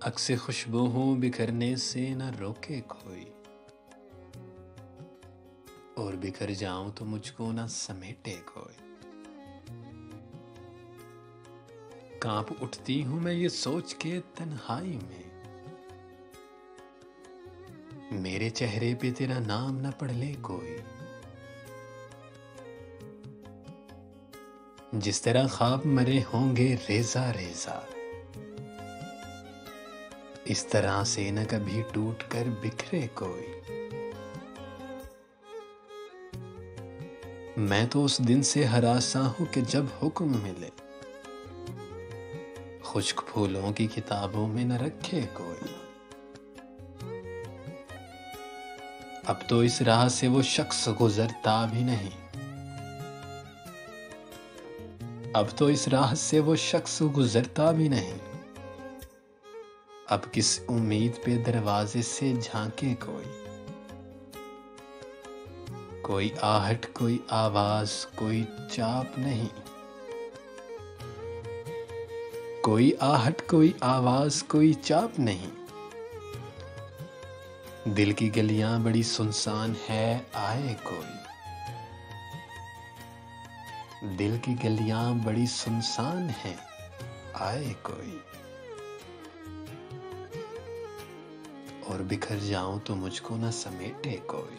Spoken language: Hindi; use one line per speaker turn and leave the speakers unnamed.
अक्से खुशबू हूँ बिखरने से न रोके कोई, और बिखर जाऊं तो मुझको न समेटे कोई। कांप उठती हूं मैं ये सोच के तन्हाई में, मेरे चेहरे पे तेरा नाम न पढ़ ले कोई। जिस तरह ख्वाब मरे होंगे रेजा रेजा, इस तरह से न कभी टूट कर बिखरे कोई। मैं तो उस दिन से हरासा हूं कि जब हुक्म मिले, खुश्क फूलों की किताबों में न रखे कोई। अब तो इस राह से वो शख्स गुजरता भी नहीं, अब तो इस राह से वो शख्स गुजरता भी नहीं। अब किस उम्मीद पे दरवाजे से झांके कोई। कोई आहट कोई आवाज कोई चाप नहीं, कोई आहट कोई आवाज कोई चाप नहीं। दिल की गलियां बड़ी सुनसान है आए कोई, दिल की गलियां बड़ी सुनसान है आए कोई। और बिखर जाऊं तो मुझको न समेटे कोई।